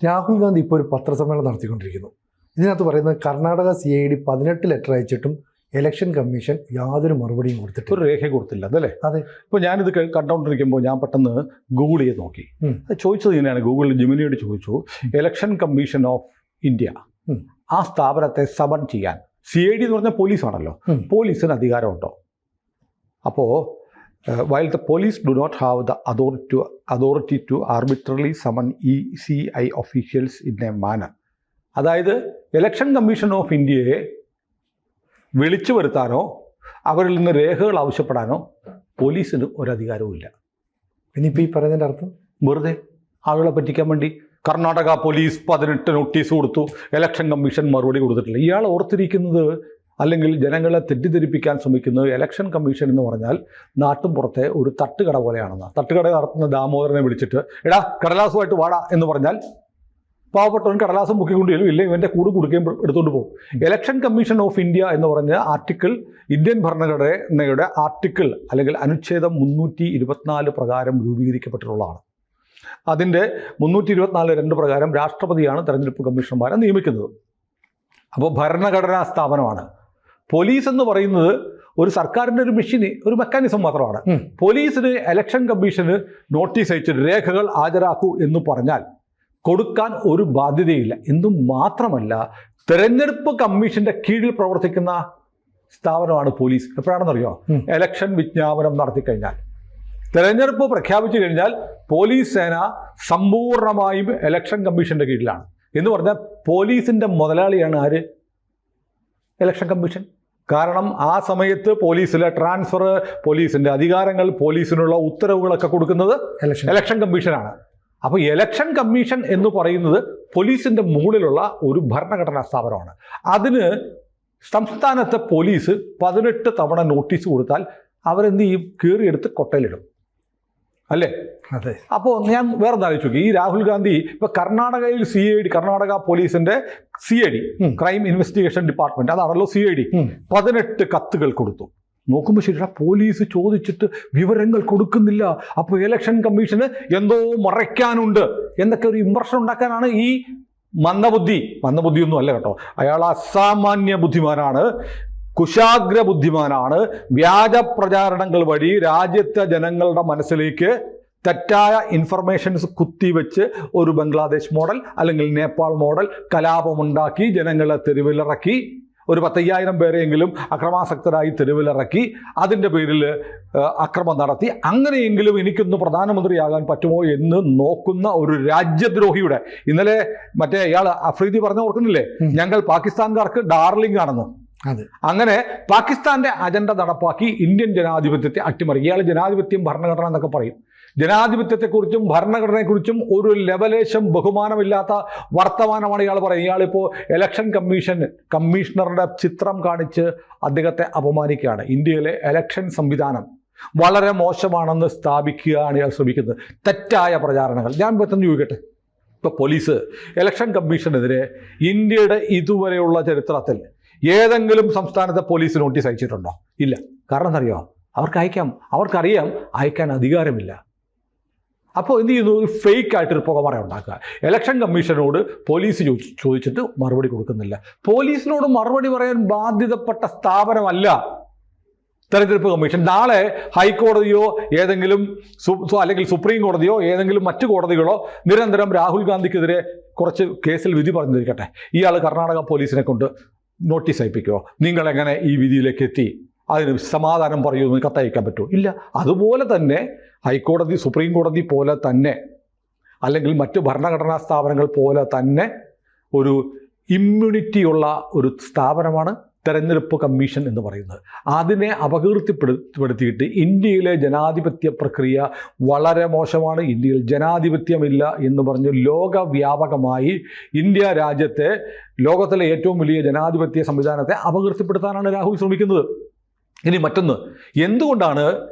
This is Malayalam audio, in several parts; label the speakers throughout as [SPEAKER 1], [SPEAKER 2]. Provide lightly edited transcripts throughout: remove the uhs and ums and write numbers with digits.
[SPEAKER 1] രാഹുൽ ഗാന്ധി ഇപ്പോൾ ഒരു പത്രസമ്മേളനം നടത്തിക്കൊണ്ടിരിക്കുന്നു. ഇതിനകത്ത് പറയുന്നത് കർണാടക CID 18 ലെറ്റർ അയച്ചിട്ടും ഇലക്ഷൻ കമ്മീഷൻ യാതൊരു മറുപടിയും കൊടുത്തിട്ടില്ല,
[SPEAKER 2] ഒരു രേഖ കൊടുത്തില്ല. അതല്ലേ?
[SPEAKER 1] അതെ.
[SPEAKER 2] ഇപ്പോൾ ഞാനിത് കണ്ടുകൊണ്ടിരിക്കുമ്പോൾ ഞാൻ പെട്ടെന്ന് ഗൂഗിൾ ചെയ്ത് നോക്കി. ചോദിച്ചത് ഇങ്ങനെയാണ്, ഗൂഗിളിൽ ജെമിനിയോട് ചോദിച്ചു, ഇലക്ഷൻ കമ്മീഷൻ ഓഫ് ഇന്ത്യ ആ സ്ഥാപനത്തെ സമൺ ചെയ്യാൻ, CID എന്ന് പറഞ്ഞാൽ പോലീസാണല്ലോ, പോലീസിന് അധികാരമുണ്ടോ? അപ്പോൾ while the police do not have the authority to arbitrarily summon ECI officials in a manner, അതായത് ഇലക്ഷൻ കമ്മീഷൻ ഓഫ് ഇന്ത്യയെ വിളിച്ചു വരുത്താനോ അവരിൽ നിന്ന് രേഖകൾ ആവശ്യപ്പെടാനോ പോലീസിന് ഒരധികാരവും ഇല്ല.
[SPEAKER 1] പിന്നെ ഇപ്പോൾ ഈ പറയുന്നതിൻ്റെ അർത്ഥം
[SPEAKER 2] വെറുതെ ആളുകളെ പറ്റിക്കാൻ വേണ്ടി കർണാടക പോലീസ് 18 നോട്ടീസ് കൊടുത്തു, ഇലക്ഷൻ കമ്മീഷൻ മറുപടി കൊടുത്തിട്ടില്ല. ഇയാൾ ഓർത്തിരിക്കുന്നത്, അല്ലെങ്കിൽ ജനങ്ങളെ തെറ്റിദ്ധരിപ്പിക്കാൻ ശ്രമിക്കുന്നത്, ഇലക്ഷൻ കമ്മീഷൻ എന്ന് പറഞ്ഞാൽ നാട്ടും പുറത്തെ ഒരു തട്ടുകട പോലെയാണെന്ന്. തട്ടുകട നടത്തുന്ന ദാമോദരനെ വിളിച്ചിട്ട് എടാ കടലാസുമായിട്ട് വാടാ എന്ന് പറഞ്ഞാൽ പാവപ്പെട്ടവൻ കടലാസം മുക്കിക്കൊണ്ടുവരും, ഇല്ല ഇവൻ്റെ കൂട് കൊടുക്കുകയും എടുത്തുകൊണ്ട് പോകും. ഇലക്ഷൻ കമ്മീഷൻ ഓഫ് ഇന്ത്യ എന്ന് പറഞ്ഞ ആർട്ടിക്കിൾ, ഇന്ത്യൻ ഭരണഘടനയുടെ ആർട്ടിക്കിൾ അല്ലെങ്കിൽ അനുച്ഛേദം 324 പ്രകാരം രൂപീകരിക്കപ്പെട്ടിട്ടുള്ളതാണ്. അതിൻ്റെ 324(2) പ്രകാരം രാഷ്ട്രപതിയാണ് തെരഞ്ഞെടുപ്പ് കമ്മീഷണർമാരെ നിയമിക്കുന്നത്. അപ്പോൾ ഭരണഘടനാ സ്ഥാപനമാണ്. പോലീസ് എന്ന് പറയുന്നത് ഒരു സർക്കാരിൻ്റെ ഒരു മെക്കാനിസം മാത്രമാണ്. പോലീസിന് ഇലക്ഷൻ കമ്മീഷന് നോട്ടീസ് അയച്ച് രേഖകൾ ഹാജരാക്കൂ എന്ന് പറഞ്ഞാൽ കൊടുക്കാൻ ഒരു ബാധ്യതയില്ല. എന്നും മാത്രമല്ല, തെരഞ്ഞെടുപ്പ് കമ്മീഷന്റെ കീഴിൽ പ്രവർത്തിക്കുന്ന സ്ഥാപനമാണ് പോലീസ്. എപ്പോഴാണെന്നറിയോ? ഇലക്ഷൻ വിജ്ഞാപനം നടത്തിക്കഴിഞ്ഞാൽ, തെരഞ്ഞെടുപ്പ് പ്രഖ്യാപിച്ചു കഴിഞ്ഞാൽ പോലീസ് സേന സമ്പൂർണ്ണമായും ഇലക്ഷൻ കമ്മീഷന്റെ കീഴിലാണ്. എന്ന് പറഞ്ഞാൽ പോലീസിന്റെ മുതലാളിയാണ് ആര്? Election commission. കാരണം ആ സമയത്ത് പോലീസിലെ ട്രാൻസ്ഫർ, പോലീസിന്റെ അധികാരങ്ങൾ, പോലീസിനുള്ള ഉത്തരവുകളൊക്കെ കൊടുക്കുന്നത് ഇലക്ഷൻ കമ്മീഷനാണ്. അപ്പോൾ ഇലക്ഷൻ കമ്മീഷൻ എന്ന് പറയുന്നത് പോലീസിന്റെ മുകളിലുള്ള ഒരു ഭരണഘടനാ സ്ഥാപനമാണ്. അതിന് സംസ്ഥാനത്തെ പോലീസ് 18 തവണ നോട്ടീസ് കൊടുത്താൽ അവരെന്ത് ചെയ്യും? കീറിയെടുത്ത് കൊട്ടയിലിടും, അല്ലേ?
[SPEAKER 1] അതെ.
[SPEAKER 2] അപ്പോൾ ഞാൻ വേറെ ആലോചിച്ചു നോക്കി, ഈ രാഹുൽ ഗാന്ധി ഇപ്പോൾ കർണാടകയിൽ CID, കർണാടക പോലീസിന്റെ CID, ക്രൈം ഇൻവെസ്റ്റിഗേഷൻ ഡിപ്പാർട്ട്മെന്റ്, അതാണല്ലോ CID, 18 കത്തുകൾ കൊടുത്തു. നോക്കുമ്പോൾ ശരിയാ, പോലീസ് ചോദിച്ചിട്ട് വിവരങ്ങൾ കൊടുക്കുന്നില്ല. അപ്പോൾ ഇലക്ഷൻ കമ്മീഷന് എന്തോ മറയ്ക്കാനുണ്ട് എന്നൊക്കെ ഒരു ഇംപ്രഷൻ ഉണ്ടാക്കാനാണ് ഈ മന്ദബുദ്ധിയൊന്നും അല്ല കേട്ടോ, അയാൾ അസാമാന്യ ബുദ്ധിമാനാണ്, കുശാഗ്ര ബുദ്ധിമാനാണ്. വ്യാജ പ്രചാരണങ്ങൾ വഴി രാജ്യത്തെ ജനങ്ങളുടെ മനസ്സിലേക്ക് തെറ്റായ ഇൻഫർമേഷൻസ് കുത്തിവെച്ച് ഒരു ബംഗ്ലാദേശ് മോഡൽ അല്ലെങ്കിൽ നേപ്പാൾ മോഡൽ കലാപമുണ്ടാക്കി ജനങ്ങളെ തെരുവിലിറക്കി, ഒരു 10,000 പേരെയെങ്കിലും അക്രമാസക്തരായി തെരുവിലിറക്കി, അതിൻ്റെ പേരിൽ അക്രമം നടത്തി, അങ്ങനെയെങ്കിലും എനിക്കൊന്ന് പ്രധാനമന്ത്രിയാകാൻ പറ്റുമോ എന്ന് നോക്കുന്ന ഒരു രാജ്യദ്രോഹിയുടെ, ഇന്നലെ മറ്റേ ഇയാൾ അഫ്രീദി പറഞ്ഞ ഓർക്കുന്നില്ലേ, ഞങ്ങൾ പാകിസ്ഥാൻകാർക്ക് ഡാർലിംഗ് ആണെന്ന്. അങ്ങനെ പാകിസ്ഥാന്റെ അജണ്ട നടപ്പാക്കി ഇന്ത്യൻ ജനാധിപത്യത്തെ അട്ടിമറി. ഇയാൾ ജനാധിപത്യം ഭരണഘടന എന്നൊക്കെ പറയും. ജനാധിപത്യത്തെക്കുറിച്ചും ഭരണഘടനയെക്കുറിച്ചും ഒരു ലെവലേശം ബഹുമാനമില്ലാത്ത വർത്തമാനമാണ് ഇയാൾ പറയുന്നത്. ഇയാളിപ്പോൾ ഇലക്ഷൻ കമ്മീഷണറുടെ ചിത്രം കാണിച്ച് അദ്ദേഹത്തെ അപമാനിക്കുകയാണ്. ഇന്ത്യയിലെ ഇലക്ഷൻ സംവിധാനം വളരെ മോശമാണെന്ന് സ്ഥാപിക്കുകയാണ് ഇയാൾ ശ്രമിക്കുന്നത്. തെറ്റായ പ്രചാരണങ്ങൾ. ഞാൻ പെട്ടെന്ന് ചോദിക്കട്ടെ, ഇപ്പോൾ പോലീസ് ഇലക്ഷൻ കമ്മീഷനെതിരെ ഇന്ത്യയുടെ ഇതുവരെയുള്ള ചരിത്രത്തിൽ ഏതെങ്കിലും സംസ്ഥാനത്തെ പോലീസ് നോട്ടീസ് അയച്ചിട്ടുണ്ടോ? ഇല്ല. കാരണം എന്തറിയോ? അവർക്കറിയാം അയക്കാൻ അധികാരമില്ല. അപ്പോൾ എന്ത് ചെയ്യുന്നു? ഒരു ഫേക്ക് ആയിട്ടൊരു പുകമറ ഉണ്ടാക്കുക. ഇലക്ഷൻ കമ്മീഷനോട് പോലീസ് ചോദിച്ചിട്ട് മറുപടി കൊടുക്കുന്നില്ല. പോലീസിനോട് മറുപടി പറയാൻ ബാധ്യതപ്പെട്ട സ്ഥാപനമല്ല തെരഞ്ഞെടുപ്പ് കമ്മീഷൻ. നാളെ ഹൈക്കോടതിയോ ഏതെങ്കിലും അല്ലെങ്കിൽ സുപ്രീം കോടതിയോ ഏതെങ്കിലും മറ്റു കോടതികളോ നിരന്തരം രാഹുൽ ഗാന്ധിക്കെതിരെ കുറച്ച് കേസിൽ വിധി പറഞ്ഞിരിക്കട്ടെ, ഇയാൾ കർണാടക പോലീസിനെ കൊണ്ട് നോട്ടീസ് അയപ്പിക്കുമോ? നിങ്ങളെങ്ങനെ ഈ വിധിയിലേക്ക് എത്തി? അതിന് സമാധാനം പറയുമെന്ന് കത്തയക്കാൻ പറ്റുമോ? ഇല്ല. അതുപോലെ തന്നെ ഹൈക്കോടതി, സുപ്രീം കോടതി പോലെ തന്നെ, അല്ലെങ്കിൽ മറ്റു ഭരണഘടനാ സ്ഥാപനങ്ങൾ പോലെ തന്നെ ഒരു ഇമ്മ്യൂണിറ്റിയുള്ള ഒരു സ്ഥാപനമാണ് തെരഞ്ഞെടുപ്പ് കമ്മീഷൻ എന്ന് പറയുന്നത്. അതിനെ അപകീർത്തിപ്പെടുത്തിയിട്ട് ഇന്ത്യയിലെ ജനാധിപത്യ പ്രക്രിയ വളരെ മോശമാണ്, ഇന്ത്യയിൽ ജനാധിപത്യമില്ല എന്ന് പറഞ്ഞ് ലോകവ്യാപകമായി ഇന്ത്യ രാജ്യത്തെ, ലോകത്തിലെ ഏറ്റവും വലിയ ജനാധിപത്യ സംവിധാനത്തെ അപകീർത്തിപ്പെടുത്താനാണ് രാഹുൽ ശ്രമിക്കുന്നത്. ഇനി മറ്റൊന്ന്, എന്തുകൊണ്ടാണ്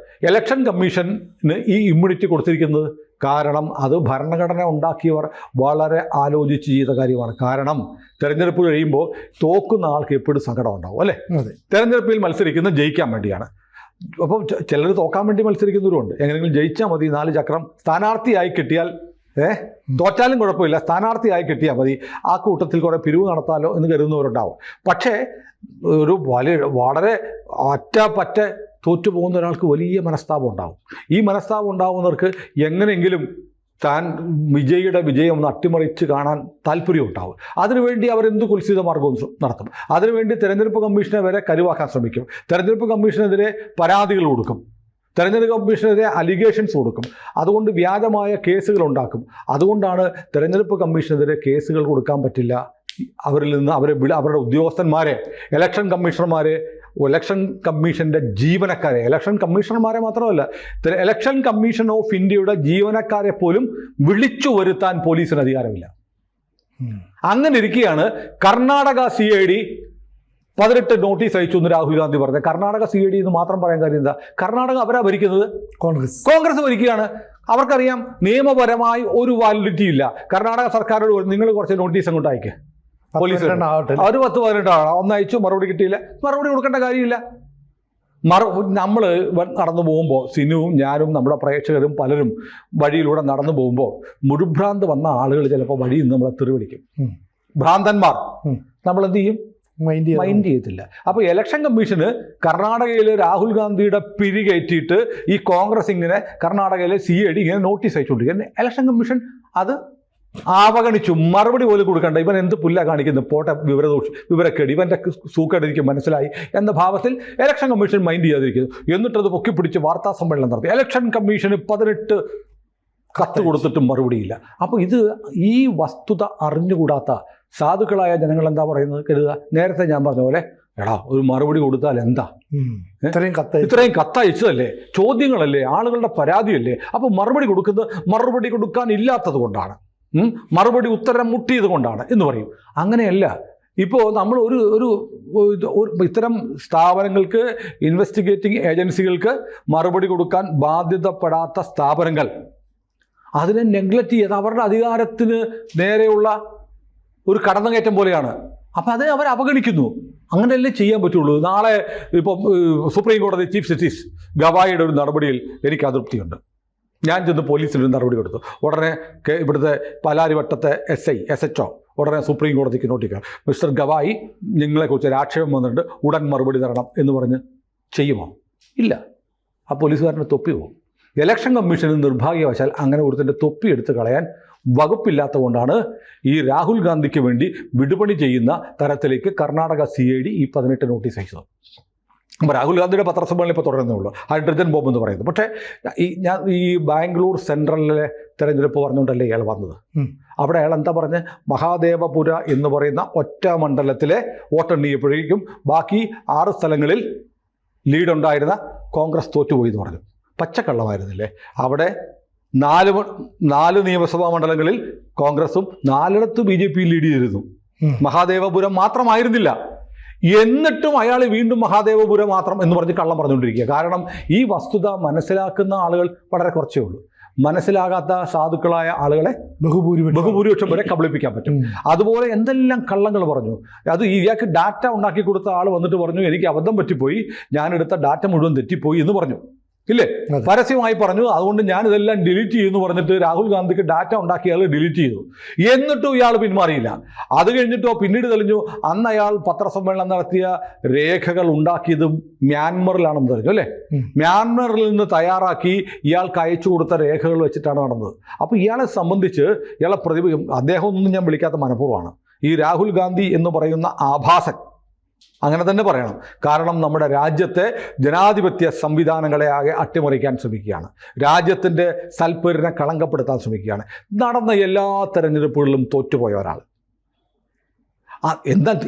[SPEAKER 2] ഇലക്ഷൻ കമ്മീഷന് ഈ ഇമ്മ്യൂണിറ്റി കൊടുത്തിരിക്കുന്നത്? കാരണം അത് ഭരണഘടന ഉണ്ടാക്കിയവർ വളരെ ആലോചിച്ച് ചെയ്ത കാര്യമാണ്. കാരണം തെരഞ്ഞെടുപ്പ് കഴിയുമ്പോൾ തോക്കുന്ന ആൾക്ക് എപ്പോഴും സങ്കടം ഉണ്ടാവും, അല്ലേ? തെരഞ്ഞെടുപ്പിൽ മത്സരിക്കുന്നത് ജയിക്കാൻ വേണ്ടിയാണ്. അപ്പം ചിലർ തോക്കാൻ വേണ്ടി മത്സരിക്കുന്നവരുണ്ട്. എങ്ങനെയെങ്കിലും ജയിച്ചാൽ മതി, 4 ചക്രം സ്ഥാനാർത്ഥിയായി കിട്ടിയാൽ തോറ്റാലും കുഴപ്പമില്ല, സ്ഥാനാർത്ഥിയായി കിട്ടിയാൽ മതി, ആ കൂട്ടത്തിൽ കുറേ പിരിവ് നടത്താലോ എന്ന് കരുതുന്നവരുണ്ടാവും. പക്ഷേ ഒരു വളരെ ഒറ്റപ്പറ്റ തോറ്റു പോകുന്ന ഒരാൾക്ക് വലിയ മനസ്താപം ഉണ്ടാവും. ഈ മനസ്താപം ഉണ്ടാവുന്നവർക്ക് എങ്ങനെയെങ്കിലും താൻ വിജയിയുടെ വിജയം ഒന്ന് അട്ടിമറിച്ച് കാണാൻ താല്പര്യം ഉണ്ടാവും. അതിനുവേണ്ടി അവരെന്ത് കുൽസിത മാർഗവും നടത്തും. അതിനുവേണ്ടി തെരഞ്ഞെടുപ്പ് കമ്മീഷനെ വരെ കരുവാക്കാൻ ശ്രമിക്കും. തെരഞ്ഞെടുപ്പ് കമ്മീഷനെതിരെ പരാതികൾ കൊടുക്കും, തെരഞ്ഞെടുപ്പ് കമ്മീഷനെതിരെ അലിഗേഷൻസ് കൊടുക്കും, അതുകൊണ്ട് വ്യാജമായ കേസുകൾ ഉണ്ടാക്കും. അതുകൊണ്ടാണ് തെരഞ്ഞെടുപ്പ് കമ്മീഷനെതിരെ കേസുകൾ കൊടുക്കാൻ പറ്റില്ല. അവരിൽ നിന്ന് അവരുടെ ഉദ്യോഗസ്ഥന്മാരെ, ഇലക്ഷൻ കമ്മീഷണർമാരെ, ഇലക്ഷൻ കമ്മീഷൻ്റെ ജീവനക്കാരെ, ഇലക്ഷൻ കമ്മീഷണർമാരെ മാത്രമല്ല, ഇലക്ഷൻ കമ്മീഷൻ ഓഫ് ഇന്ത്യയുടെ ജീവനക്കാരെ പോലും വിളിച്ചു വരുത്താൻ പോലീസിന് അധികാരമില്ല. അങ്ങനെ ഇരിക്കുകയാണ് കർണാടക CID 18 നോട്ടീസ് അയച്ചു എന്ന് രാഹുൽ ഗാന്ധി പറഞ്ഞത്. കർണാടക CID എന്ന് മാത്രം പറയാൻ കാര്യം എന്താ? കർണാടക അവരാ ഭരിക്കുന്നത്, കോൺഗ്രസ് ഭരിക്കുകയാണ്. അവർക്കറിയാം നിയമപരമായി ഒരു വാലിഡിറ്റി ഇല്ല. കർണാടക സർക്കാരോട് നിങ്ങൾ കുറച്ച് നോട്ടീസ് അങ്ങോട്ട് അയക്കുക, പോലീസ് അവർ 10-18 ആളാണ്, ഒന്നയച്ചു, മറുപടി കിട്ടിയില്ല, മറുപടി കൊടുക്കേണ്ട കാര്യമില്ല. നമ്മൾ നടന്നു പോകുമ്പോൾ, സിനുവും ഞാനും നമ്മുടെ പ്രേക്ഷകരും പലരും വഴിയിലൂടെ നടന്നു പോകുമ്പോൾ മുഴുഭ്രാന്ത് വന്ന ആളുകൾ ചിലപ്പോൾ വഴിയിൽ നിന്ന് നമ്മളെ തെറിവിളിക്കും. ഭ്രാന്തന്മാർ. നമ്മൾ എന്ത് ചെയ്യും? മൈൻഡ് ചെയ്യത്തില്ല. അപ്പോൾ ഇലക്ഷൻ കമ്മീഷന് കർണാടകയിൽ രാഹുൽ ഗാന്ധിയുടെ പിരി കയറ്റിയിട്ട് ഈ കോൺഗ്രസ് ഇങ്ങനെ കർണാടകയിലെ CID ഇങ്ങനെ നോട്ടീസ് അയച്ചുകൊണ്ടിരിക്കുക. ഇലക്ഷൻ കമ്മീഷൻ അത് അവഗണിച്ചു. മറുപടി പോലും കൊടുക്കണ്ട, ഇവൻ എന്ത് പുല്ല കാണിക്കുന്നു, പോട്ടെ, വിവരക്കേട്, ഇവൻ്റെ സൂക്കേട് എനിക്ക് മനസ്സിലായി എന്ന ഭാവത്തിൽ ഇലക്ഷൻ കമ്മീഷൻ മൈൻഡ് ചെയ്യാതിരിക്കുന്നു. എന്നിട്ടത് പൊക്കിപ്പിടിച്ച് വാർത്താ സമ്മേളനം നടത്തി. ഇലക്ഷൻ കമ്മീഷന് 18 കത്ത് കൊടുത്തിട്ടും മറുപടിയില്ല. അപ്പോൾ ഈ വസ്തുത അറിഞ്ഞുകൂടാത്ത സാധുക്കളായ ജനങ്ങൾ എന്താ പറയുന്നത് കരുതുക? നേരത്തെ ഞാൻ പറഞ്ഞ പോലെ, എടാ ഒരു മറുപടി കൊടുത്താൽ എന്താ, ഇത്രയും കത്തയച്ചതല്ലേ, ചോദ്യങ്ങളല്ലേ, ആളുകളുടെ പരാതിയല്ലേ. അപ്പോൾ മറുപടി കൊടുക്കാൻ ഇല്ലാത്തത് കൊണ്ടാണ്, മറുപടി ഉത്തരം മുട്ടിയത് കൊണ്ടാണ് എന്ന് പറയും. അങ്ങനെയല്ല. ഇപ്പോൾ നമ്മൾ ഒരു ഇത്തരം സ്ഥാപനങ്ങൾക്ക്, ഇൻവെസ്റ്റിഗേറ്റിംഗ് ഏജൻസികൾക്ക് മറുപടി കൊടുക്കാൻ ബാധ്യതപ്പെടാത്ത സ്ഥാപനങ്ങൾ അതിനെ നെഗ്ലക്റ്റ് ചെയ്ത് അവരുടെ അധികാരത്തിന് നേരെയുള്ള ഒരു കടന്നുകയറ്റം പോലെയാണ്. അപ്പം അത് അവർ അവഗണിക്കുന്നു. അങ്ങനെയല്ലേ ചെയ്യാൻ പറ്റുള്ളൂ. നാളെ ഇപ്പം സുപ്രീം കോടതി ചീഫ് ജസ്റ്റിസ് ഗവായിയുടെ ഒരു നടപടിയിൽ എനിക്ക് അതൃപ്തിയുണ്ട്. ഞാൻ ചെന്ന് പോലീസിനൊരു നടപടി കൊടുത്തു. ഉടനെ ഇവിടുത്തെ പാലാരിവട്ടത്തെ SHO ഉടനെ സുപ്രീം കോടതിക്ക് നോട്ടിക്കാം, മിസ്റ്റർ ഗവായി നിങ്ങളെക്കുറിച്ച് ഒരു ആക്ഷേപം വന്നിട്ടുണ്ട്, ഉടൻ മറുപടി തരണം എന്ന് പറഞ്ഞ് ചെയ്യുമോ? ഇല്ല. ആ പോലീസുകാരൻ്റെ തൊപ്പി പോകും. ഇലക്ഷൻ കമ്മീഷന് നിർഭാഗ്യവശാൽ അങ്ങനെ ഒരുത്തിൻ്റെ തൊപ്പി എടുത്ത് കളയാൻ വകുപ്പില്ലാത്തതുകൊണ്ടാണ് ഈ രാഹുൽ ഗാന്ധിക്ക് വേണ്ടി വിടുപണി ചെയ്യുന്ന തരത്തിലേക്ക് കർണാടക CID ഈ 18 നോട്ടീസ് അയച്ചത്. അപ്പോൾ രാഹുൽ ഗാന്ധിയുടെ പത്രസമ്മേളനം ഇപ്പോൾ തുടരുന്നേ ഉള്ളൂ, ഹൈഡ്രജൻ ബോംബ് എന്ന് പറയുന്നത്. പക്ഷേ ഈ ബാംഗ്ലൂർ സെൻട്രലിലെ തെരഞ്ഞെടുപ്പ് പറഞ്ഞുകൊണ്ടല്ലേ ഇയാൾ വന്നത്. അവിടെ അയാൾ എന്താ പറഞ്ഞ്, മഹാദേവപുര എന്ന് പറയുന്ന ഒറ്റ മണ്ഡലത്തിലെ വോട്ടെണ്ണിയപ്പോഴേക്കും ബാക്കി 6 സ്ഥലങ്ങളിൽ ലീഡുണ്ടായിരുന്ന കോൺഗ്രസ് തോറ്റുപോയി എന്ന് പറഞ്ഞു. പച്ചക്കള്ളമായിരുന്നില്ലേ? അവിടെ 4 നിയമസഭാ മണ്ഡലങ്ങളിൽ കോൺഗ്രസും 4ഇടത്ത് BJP ലീഡ് ചെയ്തിരുന്നു. മഹാദേവപുരം മാത്രമായിരുന്നില്ല. എന്നിട്ടും അയാൾ വീണ്ടും മഹാദേവപുരം മാത്രം എന്ന് പറഞ്ഞ് കള്ളം പറഞ്ഞുകൊണ്ടിരിക്കുക. കാരണം ഈ വസ്തുത മനസ്സിലാക്കുന്ന ആളുകൾ വളരെ കുറച്ചേ ഉള്ളൂ. മനസ്സിലാകാത്ത സാധുക്കളായ ആളുകളെ ബഹുഭൂരിപക്ഷം വരെ കബളിപ്പിക്കാൻ പറ്റും. അതുപോലെ എന്തെല്ലാം കള്ളങ്ങൾ പറഞ്ഞു. അത് ഇയാൾക്ക് ഡാറ്റ ഉണ്ടാക്കി കൊടുത്ത ആൾ വന്നിട്ട് പറഞ്ഞു, എനിക്ക് അബദ്ധം പറ്റിപ്പോയി, ഞാനെടുത്ത ഡാറ്റ മുഴുവൻ തെറ്റിപ്പോയി എന്ന് പറഞ്ഞു. ഇല്ലേ? പരസ്യമായി പറഞ്ഞു. അതുകൊണ്ട് ഞാൻ ഇതെല്ലാം ഡിലീറ്റ് ചെയ്യുമെന്ന് പറഞ്ഞിട്ട് രാഹുൽ ഗാന്ധിക്ക് ഡാറ്റ ഉണ്ടാക്കിയ ആൾ ഡിലീറ്റ് ചെയ്തു. എന്നിട്ടും ഇയാൾ പിന്മാറിയില്ല. അത് കഴിഞ്ഞിട്ടോ പിന്നീട് തെളിഞ്ഞു അന്ന് അയാൾ പത്രസമ്മേളനം നടത്തിയ രേഖകൾ ഉണ്ടാക്കിയത് മ്യാൻമറിലാണെന്ന് തെളിഞ്ഞു. അല്ലേ? മ്യാൻമറിൽ നിന്ന് തയ്യാറാക്കി ഇയാൾക്ക് അയച്ചു കൊടുത്ത രേഖകൾ വെച്ചിട്ടാണ് നടന്നത്. അപ്പോൾ ഇയാളെ സംബന്ധിച്ച് അദ്ദേഹം ഒന്നും ഞാൻ വിളിക്കാത്ത മനഃപൂർവ്വമാണ്. ഈ രാഹുൽ ഗാന്ധി എന്ന് പറയുന്ന ആഭാസൻ, അങ്ങനെ തന്നെ പറയണം. കാരണം നമ്മുടെ രാജ്യത്തെ ജനാധിപത്യ സംവിധാനങ്ങളെ ആകെ അട്ടിമറിക്കാൻ ശ്രമിക്കുകയാണ്. രാജ്യത്തിൻ്റെ സൽപ്പേരിനെ കളങ്കപ്പെടുത്താൻ ശ്രമിക്കുകയാണ്. നടന്ന എല്ലാ തെരഞ്ഞെടുപ്പുകളിലും തോറ്റുപോയ ഒരാൾ.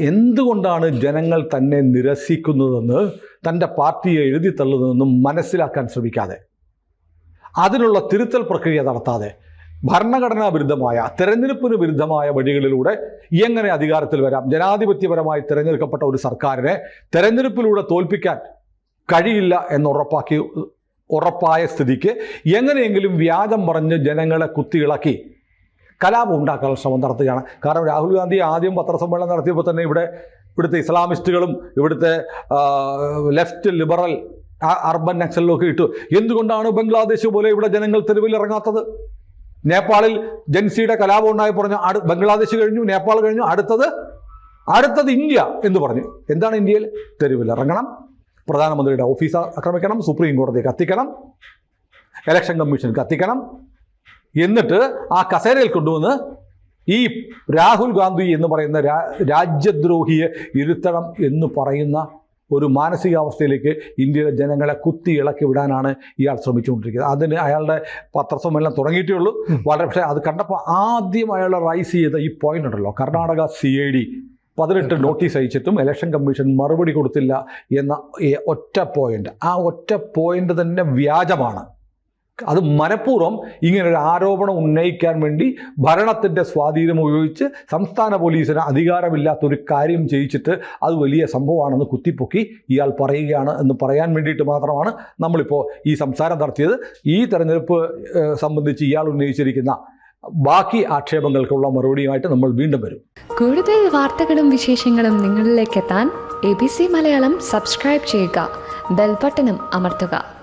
[SPEAKER 2] എന്തുകൊണ്ടാണ് ജനങ്ങൾ തന്നെ നിരസിക്കുന്നതെന്ന്, തൻ്റെ പാർട്ടിയെ എഴുതി തള്ളുന്നതെന്നും മനസ്സിലാക്കാൻ ശ്രമിക്കാതെ, അതിനുള്ള തിരുത്തൽ പ്രക്രിയ നടത്താതെ, ഭരണഘടനാ വിരുദ്ധമായ, തെരഞ്ഞെടുപ്പിന് വിരുദ്ധമായ വഴികളിലൂടെ എങ്ങനെ അധികാരത്തിൽ വരാം, ജനാധിപത്യപരമായി തിരഞ്ഞെടുക്കപ്പെട്ട ഒരു സർക്കാരിനെ തെരഞ്ഞെടുപ്പിലൂടെ തോൽപ്പിക്കാൻ കഴിയില്ല ഉറപ്പായ സ്ഥിതിക്ക് എങ്ങനെയെങ്കിലും വ്യാജം പറഞ്ഞ് ജനങ്ങളെ കുത്തിയിളക്കി കലാപം ഉണ്ടാക്കാനുള്ള ശ്രമം നടത്തുകയാണ്. കാരണം രാഹുൽ ഗാന്ധി ആദ്യം പത്രസമ്മേളനം നടത്തിയപ്പോൾ തന്നെ ഇവിടുത്തെ ഇസ്ലാമിസ്റ്റുകളും ഇവിടുത്തെ ലെഫ്റ്റ് ലിബറൽ അർബൻ നക്സലിലൊക്കെ ഇട്ടു. എന്തുകൊണ്ടാണ് ബംഗ്ലാദേശ് പോലെ ഇവിടെ ജനങ്ങൾ തെരുവിൽ ഇറങ്ങാത്തത്? നേപ്പാളിൽ ജൻസിയുടെ കലാപം ഉണ്ടായി പറഞ്ഞു, ബംഗ്ലാദേശ് കഴിഞ്ഞു, നേപ്പാൾ കഴിഞ്ഞു, അടുത്തത് ഇന്ത്യ എന്ന് പറഞ്ഞു. എന്താണ് ഇന്ത്യയിൽ? തെരുവിലിറങ്ങണം, പ്രധാനമന്ത്രിയുടെ ഓഫീസ് ആക്രമിക്കണം, സുപ്രീം കോടതി കത്തിക്കണം, ഇലക്ഷൻ കമ്മീഷൻ കത്തിക്കണം, എന്നിട്ട് ആ കസേരയിൽ കൊണ്ടുവന്ന് ഈ രാഹുൽ ഗാന്ധി എന്ന് പറയുന്ന രാജ്യദ്രോഹിയെ ഇരുത്തണം എന്ന് പറയുന്ന ഒരു മാനസികാവസ്ഥയിലേക്ക് ഇന്ത്യയിലെ ജനങ്ങളെ കുത്തി ഇളക്കി വിടാനാണ് ഇയാൾ ശ്രമിച്ചുകൊണ്ടിരിക്കുന്നത്. അതിന് അയാളുടെ പത്രസമ്മേളനം തുടങ്ങിയിട്ടേ ഉള്ളൂ. പക്ഷേ അത് കണ്ടപ്പോൾ ആദ്യം അയാൾ റൈസ് ചെയ്ത ഈ പോയിന്റ് ഉണ്ടല്ലോ, കർണാടക CID 18 നോട്ടീസ് അയച്ചിട്ടും ഇലക്ഷൻ കമ്മീഷൻ മറുപടി കൊടുത്തില്ല എന്ന ഒറ്റ പോയിന്റ്, ആ ഒറ്റ പോയിന്റ് തന്നെ വ്യാജമാണ്. അത് മനഃപൂർവ്വം ഇങ്ങനൊരു ആരോപണം ഉന്നയിക്കാൻ വേണ്ടി ഭരണത്തിൻ്റെ സ്വാധീനം ഉപയോഗിച്ച് സംസ്ഥാന പോലീസിന് അധികാരമില്ലാത്തൊരു കാര്യം ചെയ്യിച്ചിട്ട് അത് വലിയ സംഭവമാണെന്ന് കുത്തിപ്പൊക്കി ഇയാൾ പറയുകയാണ് എന്ന് പറയാൻ വേണ്ടിയിട്ട് മാത്രമാണ് നമ്മളിപ്പോൾ ഈ സംസാരം നടത്തിയത്. ഈ തെരഞ്ഞെടുപ്പ് സംബന്ധിച്ച് ഇയാൾ ഉന്നയിച്ചിരിക്കുന്ന ബാക്കി ആക്ഷേപങ്ങൾക്കുള്ള മറുപടിയുമായിട്ട് നമ്മൾ വീണ്ടും വരും.
[SPEAKER 3] കൂടുതൽ വാർത്തകളും വിശേഷങ്ങളും നിങ്ങളിലേക്ക് എത്താൻ ABC മലയാളം സബ്സ്ക്രൈബ് ചെയ്യുക, ബെൽ ബട്ടണും അമർത്തുക.